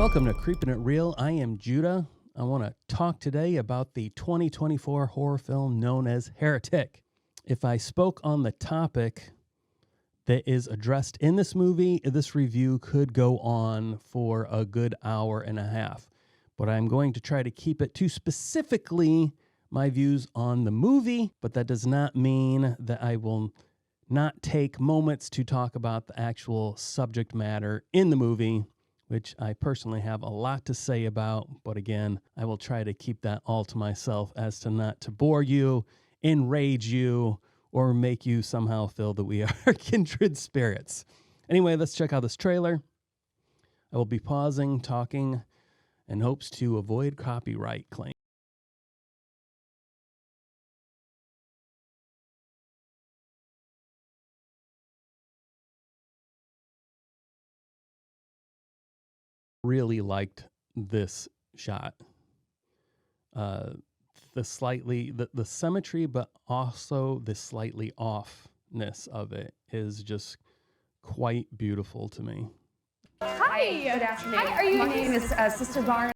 Welcome to Creepin' It Real. I am Judah. I want to talk today about the 2024 horror film known as Heretic. If I spoke on the topic that is addressed in this movie, this review could go on for a good hour and a half. But I'm going to try to keep it to specifically my views on the movie, but that does not mean that I will not take moments to talk about the actual subject matter in the movie, which I personally have a lot to say about. But again, I will try to keep that all to myself as to not to bore you, enrage you, or make you somehow feel that we are kindred spirits. Anyway, let's check out this trailer. I will be pausing, talking, in hopes to avoid copyright claims. Really liked this shot. The symmetry, but also the slightly offness of it is just quite beautiful to me. Hi. Good afternoon. Hi, are you? My name is Sister Barnes.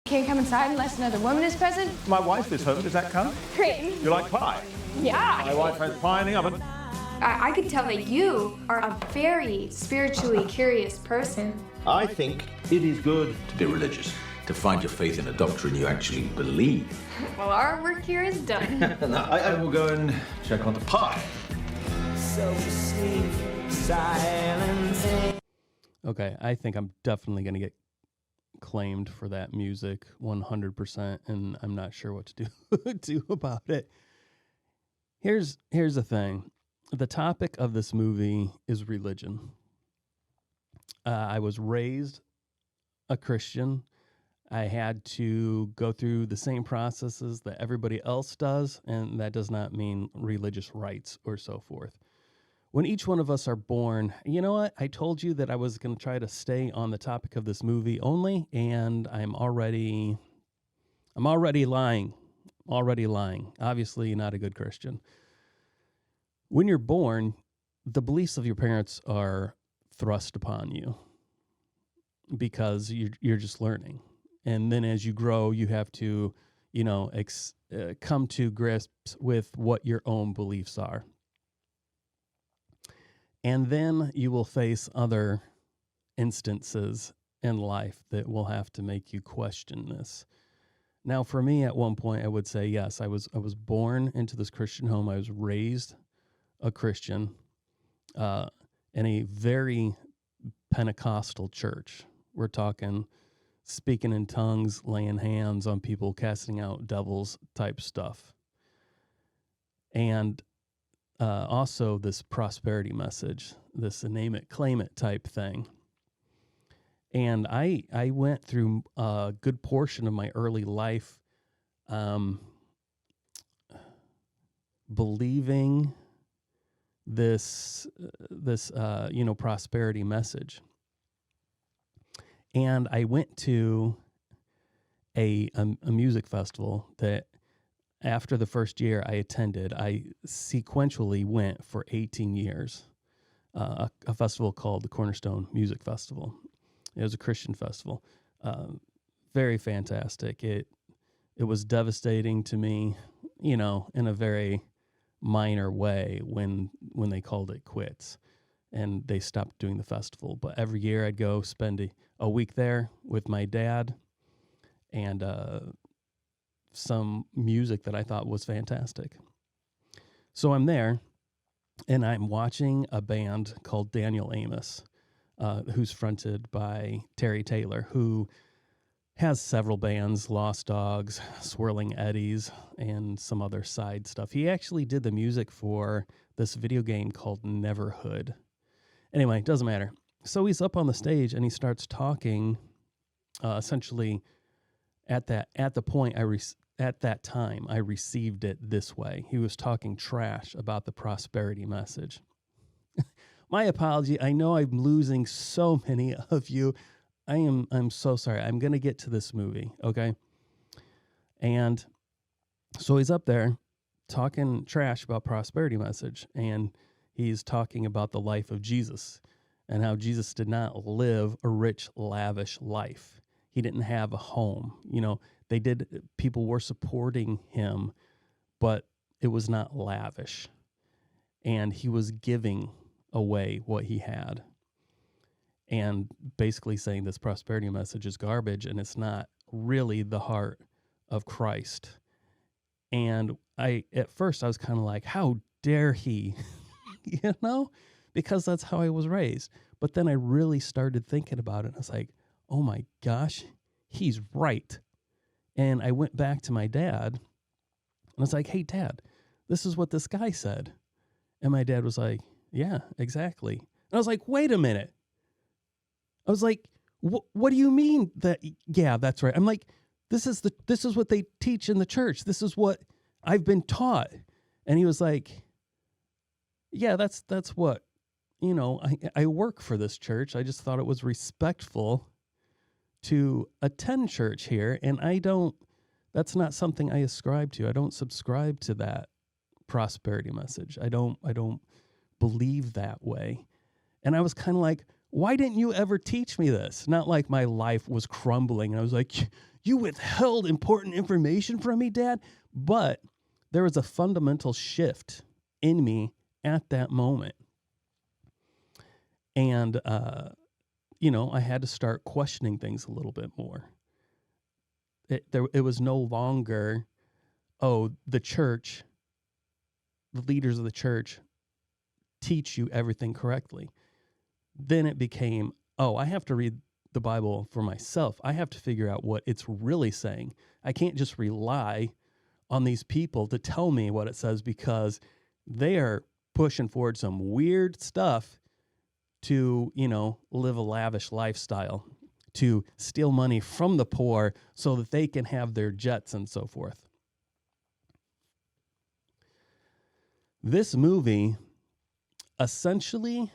Can't come inside unless another woman is present. My wife is home. Does that count? Great. You like pie? Yeah. My wife has pie in the oven. I could tell that you are a very spiritually curious person. I think it is good to be religious, to find your faith in a doctrine you actually believe. Well, our work here is done. Now, I will go and check on the pie. Okay, I think I'm definitely going to get claimed for that music 100%, and I'm not sure what to do about it. Here's the thing. The topic of this movie is religion. I was raised a Christian. I had to go through the same processes that everybody else does, and that does not mean religious rites or so forth. When each one of us are born, you know what? I told you that I was going to try to stay on the topic of this movie only, and I'm already lying. Obviously not a good Christian. When you're born, the beliefs of your parents are thrust upon you because you're just learning. And then as you grow, you have to, come to grips with what your own beliefs are. And then you will face other instances in life that will have to make you question this. Now, for me, at one point, I would say, yes, I was born into this Christian home. I was raised a Christian in a very Pentecostal church. We're talking speaking in tongues, laying hands on people, casting out devils type stuff. And also this prosperity message, this name it, claim it type thing. And I went through a good portion of my early life believing this prosperity message. And I went to a music festival that after the first year I attended, I sequentially went for 18 years, a festival called the Cornerstone Music Festival. It was a Christian festival, very fantastic. It was devastating to me, in a very minor way when they called it quits and they stopped doing the festival. But every year I'd go spend a week there with my dad and some music that I thought was fantastic. So I'm there and I'm watching a band called Daniel Amos, who's fronted by Terry Taylor, who has several bands, Lost Dogs, Swirling Eddies, and some other side stuff. He actually did the music for this video game called Neverhood. Anyway, doesn't matter. So he's up on the stage and he starts talking, essentially at that time I received it this way. He was talking trash about the prosperity message. My apology. I know I'm losing so many of you. I'm so sorry. I'm going to get to this movie, okay? And So he's up there talking trash about prosperity message, and he's talking about the life of Jesus and how Jesus did not live a rich, lavish life. He didn't have a home. People were supporting him, but it was not lavish. And he was giving away what he had. And basically saying this prosperity message is garbage and it's not really the heart of Christ. And at first I was kind of like, how dare he, because that's how I was raised. But then I really started thinking about it. And I was like, oh my gosh, he's right. And I went back to my dad and I was like, hey, Dad, this is what this guy said. And my dad was like, yeah, exactly. And I was like, wait a minute. I was like, what do you mean that? Yeah, that's right. I'm like, this is what they teach in the church. This is what I've been taught. And he was like, yeah, that's what, I work for this church. I just thought it was respectful to attend church here. And that's not something I ascribe to. I don't subscribe to that prosperity message. I don't believe that way. And I was kind of like, why didn't you ever teach me this? Not like my life was crumbling. And I was like, you withheld important information from me, Dad. But there was a fundamental shift in me at that moment. And, I had to start questioning things a little bit more. It was no longer, the church, the leaders of the church teach you everything correctly. Then it became, I have to read the Bible for myself. I have to figure out what it's really saying. I can't just rely on these people to tell me what it says because they are pushing forward some weird stuff to, live a lavish lifestyle, to steal money from the poor so that they can have their jets and so forth. This movie essentially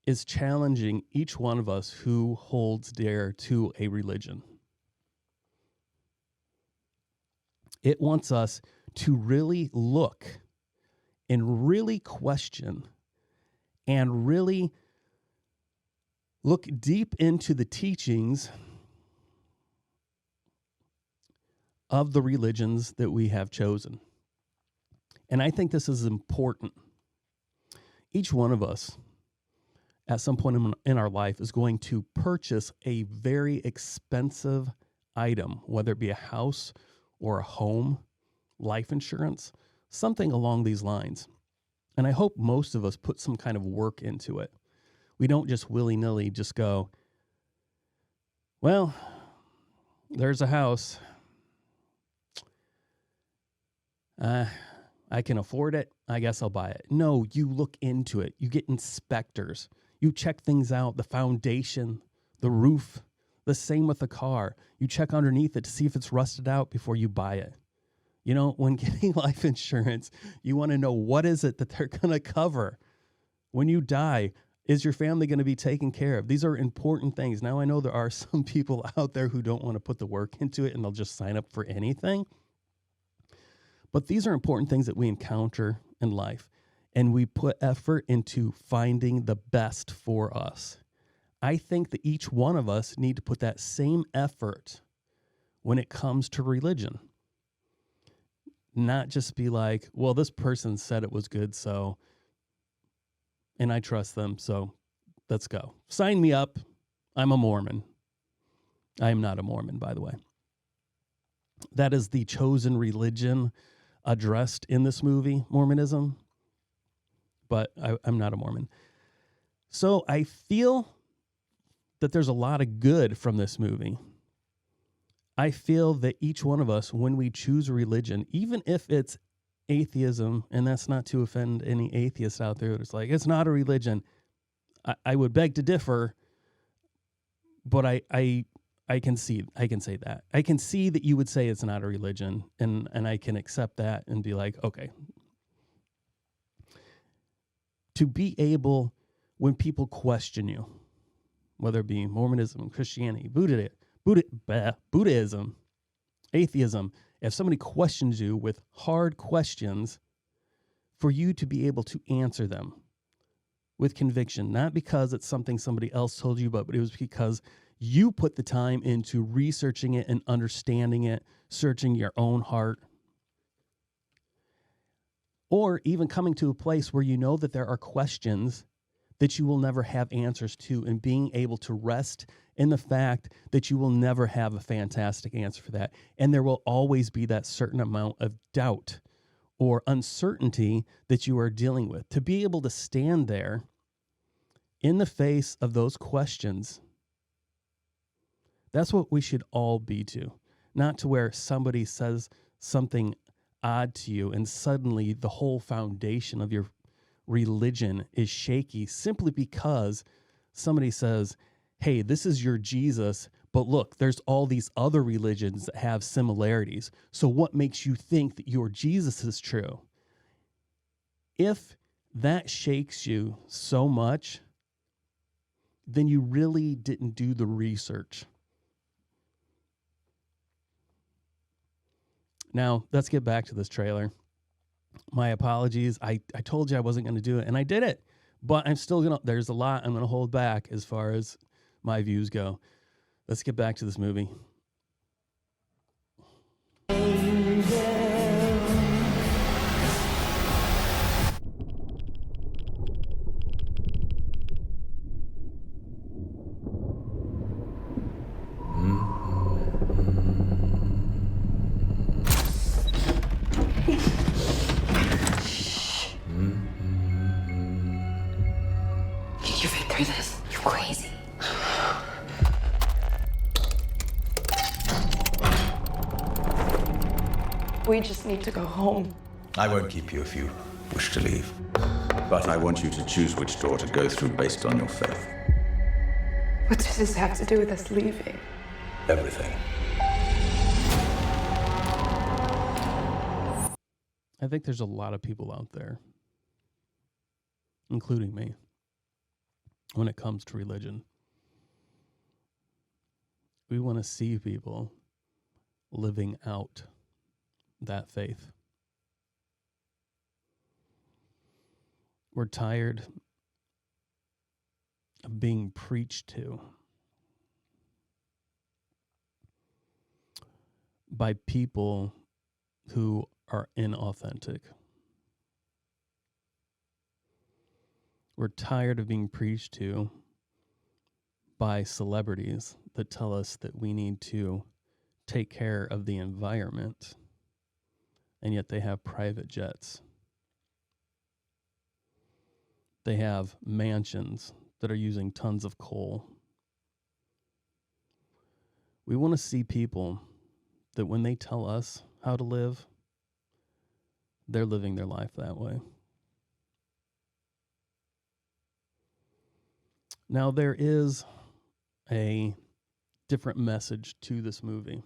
is challenging each one of us who holds dear to a religion. It wants us to really look and really question and really look deep into the teachings of the religions that we have chosen. And I think this is important. Each one of us, at some point in our life, is going to purchase a very expensive item, whether it be a house or a home, life insurance, something along these lines. And I hope most of us put some kind of work into it. We don't just willy-nilly just go, well, there's a house. I can afford it. I guess I'll buy it. No, you look into it. You get inspectors. You check things out, the foundation, the roof, the same with the car. You check underneath it to see if it's rusted out before you buy it. When getting life insurance, you want to know what is it that they're going to cover. When you die, is your family going to be taken care of? These are important things. Now, I know there are some people out there who don't want to put the work into it and they'll just sign up for anything. But these are important things that we encounter in life, and we put effort into finding the best for us. I think that each one of us need to put that same effort when it comes to religion. Not just be like, well, this person said it was good, and I trust them, so let's go. Sign me up. I'm a Mormon. I am not a Mormon, by the way. That is the chosen religion addressed in this movie, Mormonism, but I'm not a Mormon. So I feel that there's a lot of good from this movie. I feel that each one of us, when we choose a religion, even if it's atheism, and that's not to offend any atheists out there that's like, it's not a religion, I would beg to differ, but I can say that. I can see that you would say it's not a religion, and I can accept that and be like, okay. To be able, when people question you, whether it be Mormonism, Christianity, Buddhism, Atheism, if somebody questions you with hard questions, for you to be able to answer them with conviction, not because it's something somebody else told you, but it was because you put the time into researching it and understanding it, searching your own heart. Or even coming to a place where you know that there are questions that you will never have answers to, and being able to rest in the fact that you will never have a fantastic answer for that. And there will always be that certain amount of doubt or uncertainty that you are dealing with. To be able to stand there in the face of those questions, that's what we should all be to. Not to where somebody says something odd to you and suddenly the whole foundation of your religion is shaky simply because somebody says, hey, this is your Jesus, but look, there's all these other religions that have similarities. So what makes you think that your Jesus is true? If that shakes you so much, then you really didn't do the research. Now, let's get back to this trailer. My apologies. I told you I wasn't going to do it, and I did it. But I'm still going to, there's a lot I'm going to hold back as far as my views go. Let's get back to this movie. Can you fit through this? You're crazy. We just need to go home. I won't keep you if you wish to leave. But I want you to choose which door to go through based on your faith. What does this have to do with us leaving? Everything. I think there's a lot of people out there, including me, when it comes to religion. We want to see people living out that faith. We're tired of being preached to by people who are inauthentic. We're tired of being preached to by celebrities that tell us that we need to take care of the environment, and yet they have private jets. They have mansions that are using tons of coal. We want to see people that when they tell us how to live, they're living their life that way. Now, there is a different message to this movie.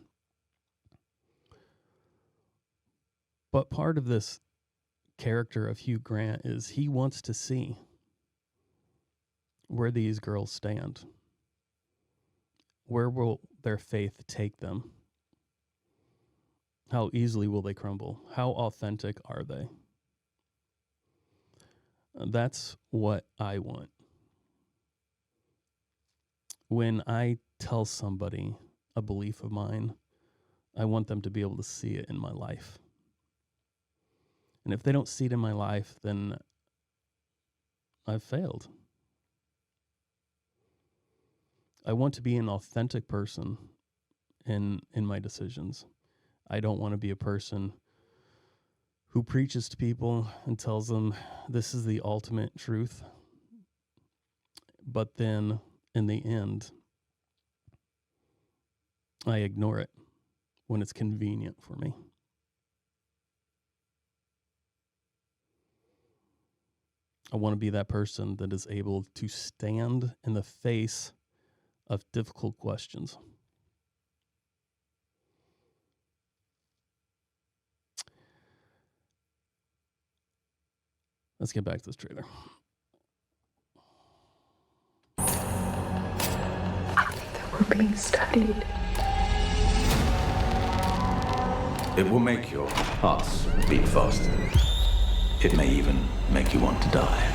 But part of this character of Hugh Grant is he wants to see where these girls stand. Where will their faith take them? How easily will they crumble? How authentic are they? That's what I want. When I tell somebody a belief of mine, I want them to be able to see it in my life. And if they don't see it in my life, then I've failed. I want to be an authentic person in my decisions. I don't want to be a person who preaches to people and tells them this is the ultimate truth. But then in the end, I ignore it when it's convenient for me. I want to be that person that is able to stand in the face of difficult questions. Let's get back to this trailer. I think that we're being studied. It will make your hearts beat faster. It may even make you want to die.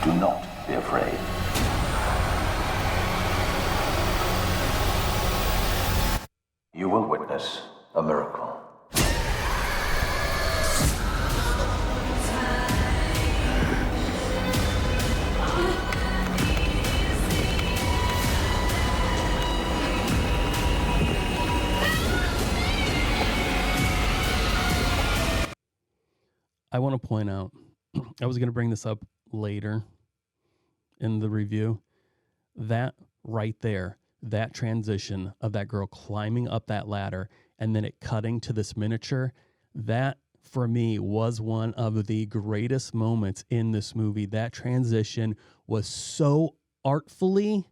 Do not be afraid. You will witness a miracle. I want to point out, I was going to bring this up later in the review, that right there, that transition of that girl climbing up that ladder and then it cutting to this miniature, that for me was one of the greatest moments in this movie. That transition was so artfully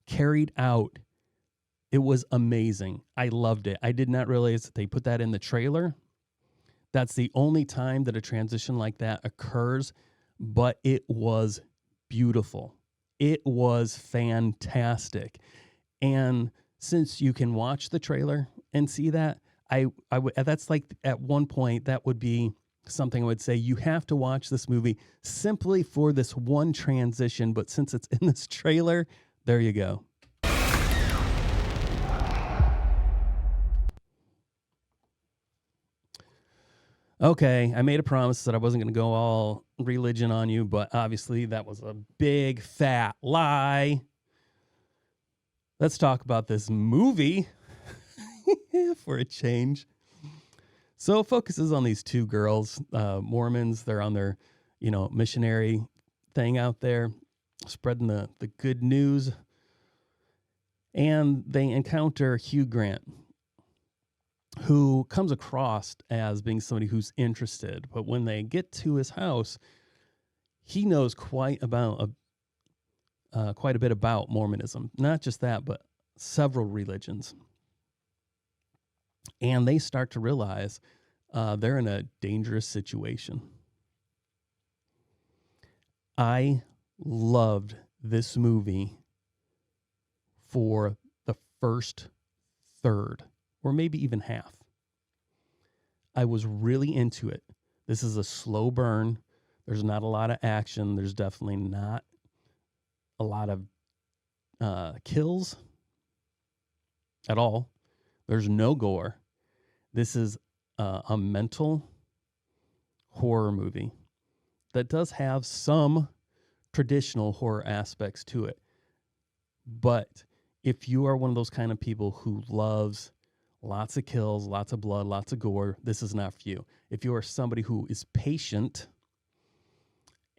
carried out. It was amazing. I loved it. I did not realize that they put that in the trailer. That's the only time that a transition like that occurs, but it was beautiful. It was fantastic. And since you can watch the trailer and see that, that's like at one point that would be something I would say you have to watch this movie simply for this one transition. But since it's in this trailer, there you go. Okay, I made a promise that I wasn't going to go all religion on you, but obviously that was a big fat lie. Let's talk about this movie for a change. So it focuses on these two girls, Mormons. They're on their, missionary thing out there, spreading the good news. And they encounter Hugh Grant, who comes across as being somebody who's interested. But when they get to his house, he knows quite a bit about Mormonism. Not just that, but several religions. And they start to realize they're in a dangerous situation. I loved this movie for the first third, or maybe even half. I was really into it. This is a slow burn. There's not a lot of action. There's definitely not a lot of kills at all. There's no gore. This is a mental horror movie that does have some traditional horror aspects to it. But if you are one of those kind of people who loves lots of kills, lots of blood, lots of gore, this is not for you. If you are somebody who is patient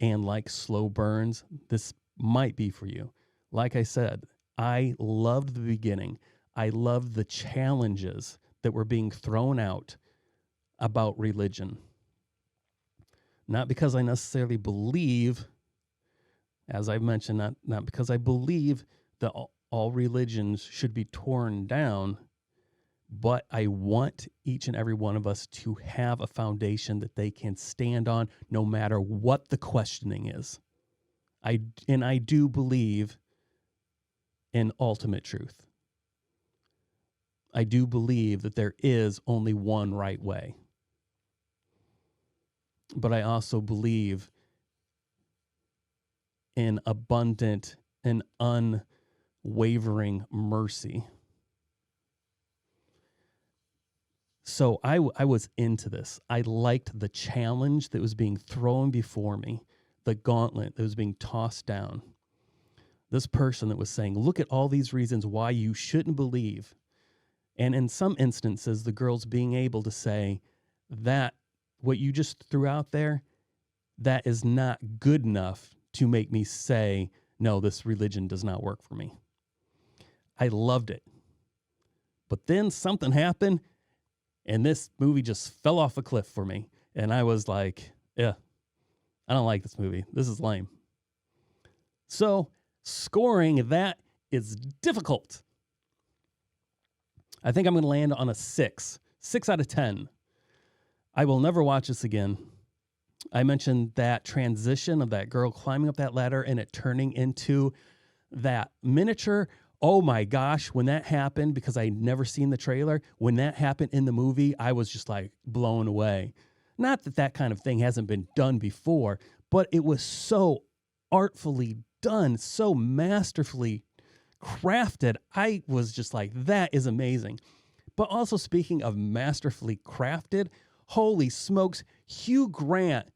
and likes slow burns, this might be for you. Like I said, I loved the beginning. I loved the challenges that were being thrown out about religion. Not because I necessarily believe, as I've mentioned, not because I believe that all religions should be torn down, but I want each and every one of us to have a foundation that they can stand on no matter what the questioning is. I do believe in ultimate truth. I do believe that there is only one right way. But I also believe in abundant and unwavering mercy. So I was into this. I liked the challenge that was being thrown before me, the gauntlet that was being tossed down. This person that was saying, look at all these reasons why you shouldn't believe. And in some instances, the girls being able to say that what you just threw out there, that is not good enough to make me say, no, this religion does not work for me. I loved it. But then something happened, and this movie just fell off a cliff for me. And I was like, yeah, I don't like this movie. This is lame. So scoring that is difficult. I think I'm going to land on a 6 out of 10. I will never watch this again. I mentioned that transition of that girl climbing up that ladder and it turning into that miniature Oh my gosh, when that happened, because I'd never seen the trailer, when that happened in the movie, I was just like blown away. Not that that kind of thing hasn't been done before, but it was so artfully done, so masterfully crafted. I was just like, that is amazing. But also, speaking of masterfully crafted, holy smokes, Hugh Grant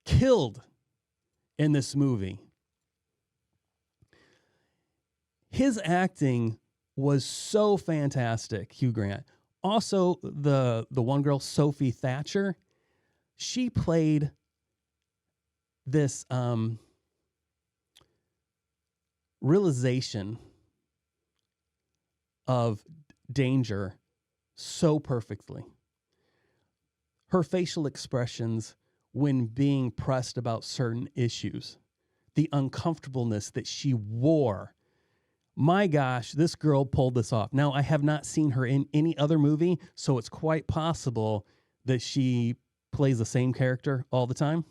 killed in this movie. His acting was so fantastic, Hugh Grant. Also, the one girl, Sophie Thatcher, she played this realization of danger so perfectly. Her facial expressions when being pressed about certain issues, the uncomfortableness that she wore. My gosh, this girl pulled this off. Now, I have not seen her in any other movie, so it's quite possible that she plays the same character all the time.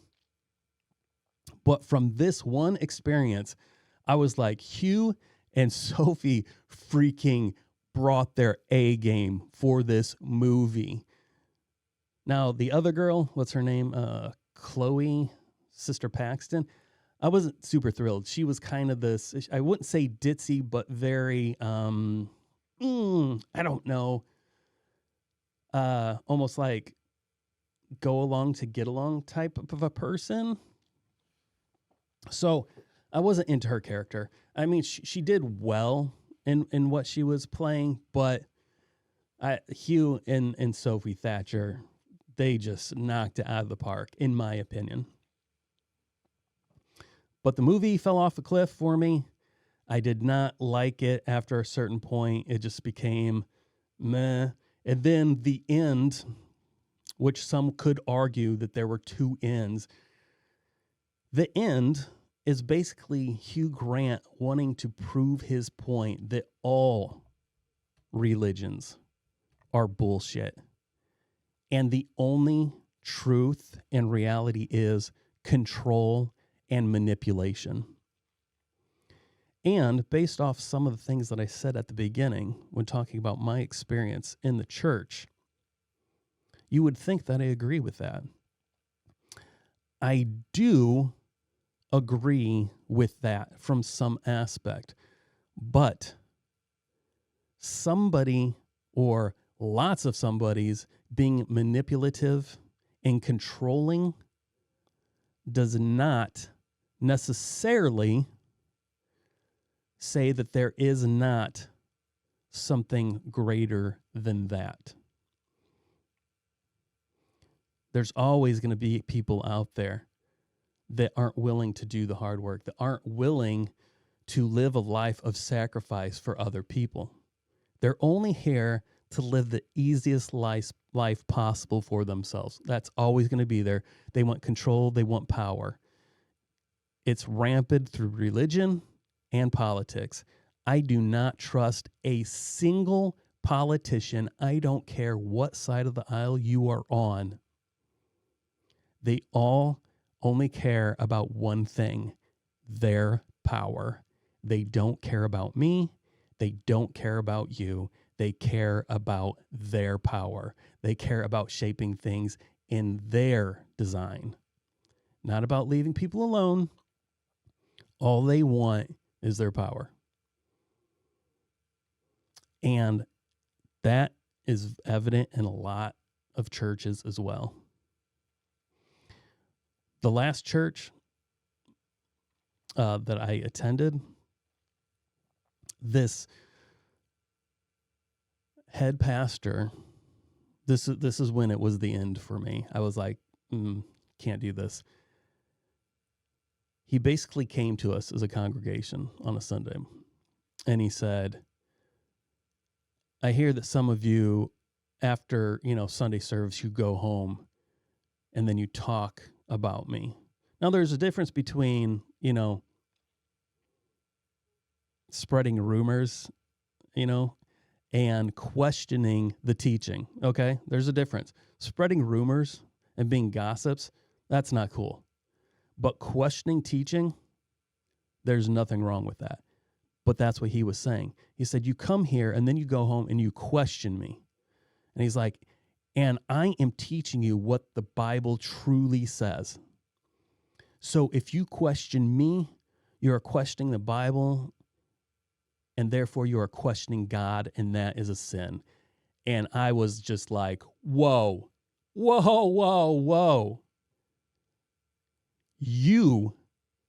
But from this one experience, I was like, Hugh and Sophie freaking brought their A game for this movie. Now, the other girl, what's her name? Chloe, Sister Paxton. I wasn't super thrilled. She was kind of this, I wouldn't say ditzy, but very, I don't know, almost like go along to get along type of a person. So I wasn't into her character. I mean, she did well in what she was playing, but Hugh and Sophie Thatcher, they just knocked it out of the park, in my opinion. But the movie fell off a cliff for me. I did not like it after a certain point. It just became meh. And then the end, which some could argue that there were two ends. The end is basically Hugh Grant wanting to prove his point that all religions are bullshit. And the only truth and reality is control and manipulation. And based off some of the things that I said at the beginning when talking about my experience in the church, you would think that I agree with that. I do agree with that from some aspect, but somebody or lots of somebodies being manipulative and controlling does not necessarily say that there is not something greater than that. There's always going to be people out there that aren't willing to do the hard work, that aren't willing to live a life of sacrifice for other people. They're only here to live the easiest life possible for themselves. That's always going to be there. They want control. They want power. It's rampant through religion and politics. I do not trust a single politician. I don't care what side of the aisle you are on. They all only care about one thing, their power. They don't care about me. They don't care about you. They care about their power. They care about shaping things in their design, not about leaving people alone. All they want is their power. And that is evident in a lot of churches as well. The last church that I attended, this head pastor, this is when it was the end for me. I was like, can't do this. He basically came to us as a congregation on a Sunday, and he said, I hear that some of you, after, Sunday service, you go home and then you talk about me. Now, there's a difference between, spreading rumors, and questioning the teaching. Okay? There's a difference. Spreading rumors and being gossips, that's not cool. But questioning teaching, there's nothing wrong with that. But that's what he was saying. He said, you come here and then you go home and you question me. And he's like, and I am teaching you what the Bible truly says. So if you question me, you are questioning the Bible, and therefore you are questioning God, and that is a sin. And I was just like, whoa, whoa, whoa, whoa. You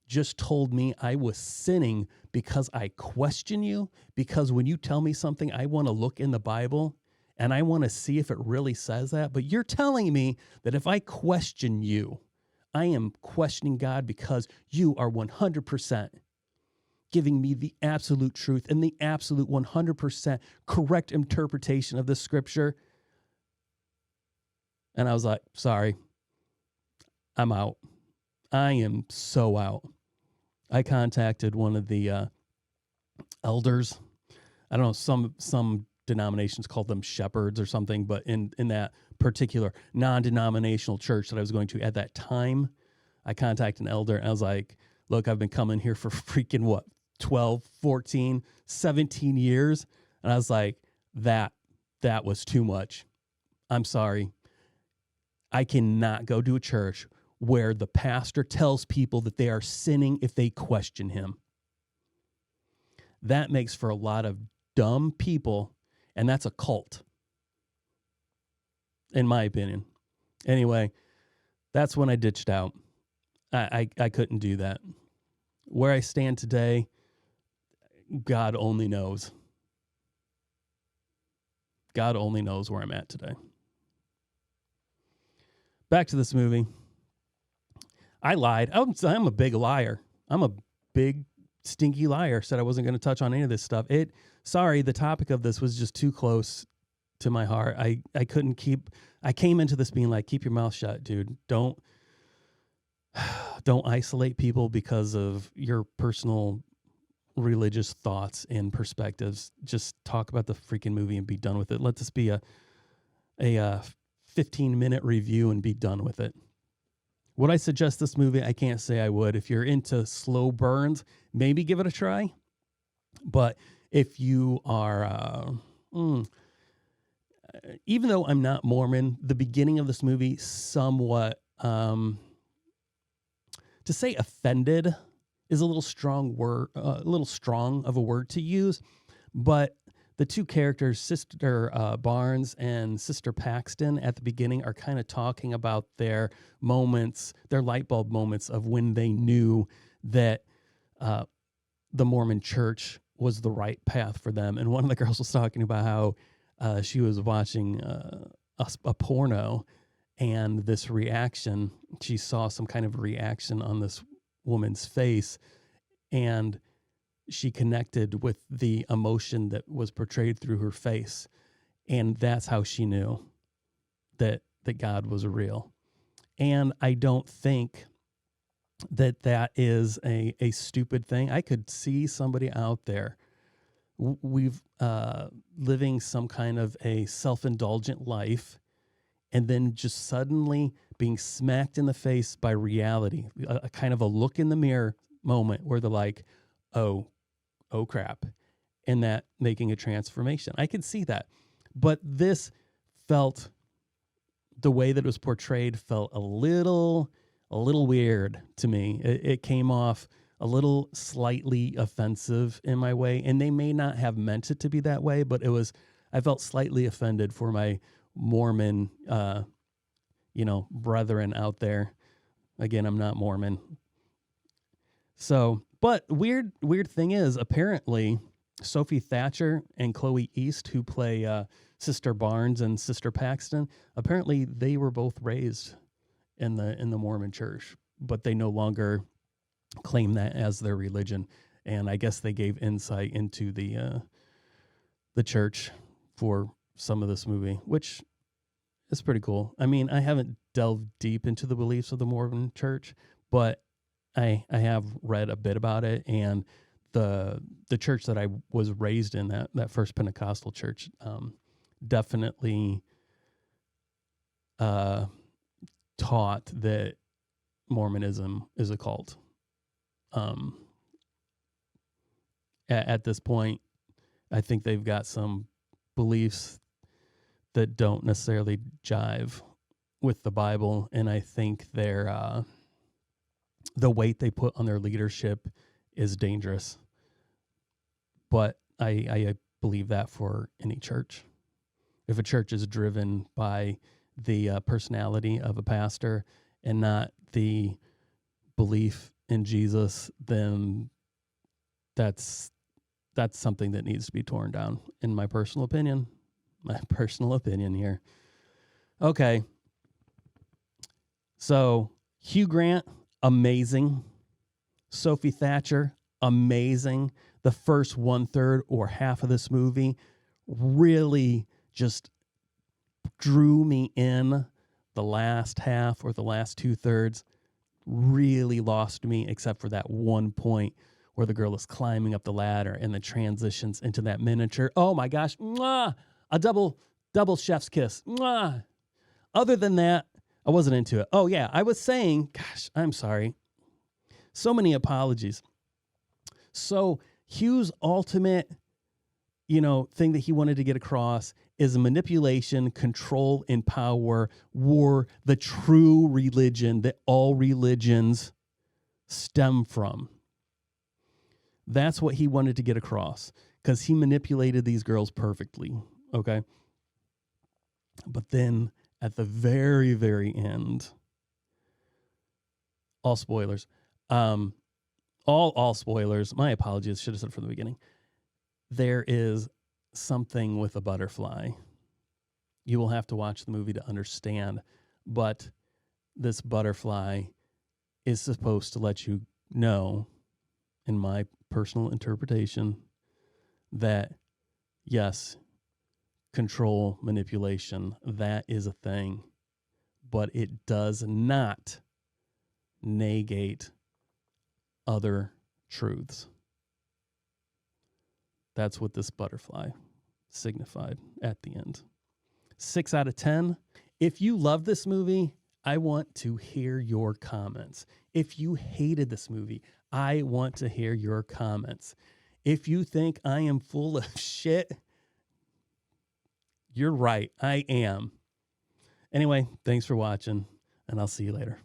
just told me I was sinning because I question you, because when you tell me something, I want to look in the Bible and I want to see if it really says that. But you're telling me that if I question you, I am questioning God because you are 100% giving me the absolute truth and the absolute 100% correct interpretation of the scripture. And I was like, sorry, I'm out. I am so out. I contacted one of the elders. I don't know, some denominations call them shepherds or something, but in that particular non-denominational church that I was going to at that time, I contacted an elder and I was like, look, I've been coming here for freaking 12, 14, 17 years. And I was like, that was too much. I'm sorry. I cannot go to a church where the pastor tells people that they are sinning if they question him. That makes for a lot of dumb people, and that's a cult, in my opinion. Anyway, that's when I ditched out. I couldn't do that. Where I stand today, God only knows. God only knows where I'm at today. Back to this movie. I lied. I'm a big liar. I'm a big, stinky liar. Said I wasn't going to touch on any of this stuff. Sorry, the topic of this was just too close to my heart. I came into this being like, keep your mouth shut, dude. Don't isolate people because of your personal religious thoughts and perspectives. Just talk about the freaking movie and be done with it. Let this be a 15-minute review and be done with it. Would I suggest this movie? I can't say I would. If you're into slow burns, maybe give it a try. But if you are, even though I'm not Mormon, the beginning of this movie somewhat, to say offended is a little strong of a word to use. But the two characters, Sister Barnes and Sister Paxton, at the beginning are kind of talking about their moments, their light bulb moments of when they knew that the Mormon church was the right path for them. And one of the girls was talking about how she was watching a porno, and this reaction, she saw some kind of reaction on this woman's face, and she connected with the emotion that was portrayed through her face. And that's how she knew that God was real. And I don't think that is a stupid thing. I could see somebody out there, we've living some kind of a self-indulgent life, and then just suddenly being smacked in the face by reality, a kind of a look in the mirror moment where they're like, oh crap, and that making a transformation. I could see that. But this felt, the way that it was portrayed felt a little weird to me. It came off a little slightly offensive in my way, and they may not have meant it to be that way, but I felt slightly offended for my Mormon, brethren out there. Again, I'm not Mormon. So, but weird thing is, apparently Sophie Thatcher and Chloe East, who play Sister Barnes and Sister Paxton, apparently they were both raised in the Mormon church, but they no longer claim that as their religion. And I guess they gave insight into the church for some of this movie, which is pretty cool. I mean, I haven't delved deep into the beliefs of the Mormon church, but I have read a bit about it, and the church that I was raised in, that first Pentecostal church, definitely taught that Mormonism is a cult. at this point. I think they've got some beliefs that don't necessarily jive with the Bible, and I think their the weight they put on their leadership is dangerous. But I believe that for any church. If a church is driven by the personality of a pastor and not the belief in Jesus, then that's something that needs to be torn down, in my personal opinion. My personal opinion here. Okay. So, Hugh Grant, amazing. Sophie Thatcher, amazing. The first 1/3 or half of this movie really just drew me in. The last half or the last 2/3 really lost me, except for that one point where the girl is climbing up the ladder and the transitions into that miniature. Oh my gosh. Mwah! A double chef's kiss. Mwah! Other than that, I wasn't into it. Oh yeah, I was saying, gosh, I'm sorry. So many apologies. So Hugh's ultimate, thing that he wanted to get across is manipulation, control, and power were the true religion that all religions stem from. That's what he wanted to get across, because he manipulated these girls perfectly. Okay. But then at the very, very end, all spoilers, all spoilers, my apologies, should have said it from the beginning. There is something with a butterfly. You will have to watch the movie to understand, but this butterfly is supposed to let you know, in my personal interpretation, that yes, control, manipulation, that is a thing, but it does not negate other truths. That's what this butterfly signified at the end. 6 out of 10. If you love this movie, I want to hear your comments. If you hated this movie, I want to hear your comments. If you think I am full of shit, you're right, I am. Anyway, thanks for watching, and I'll see you later.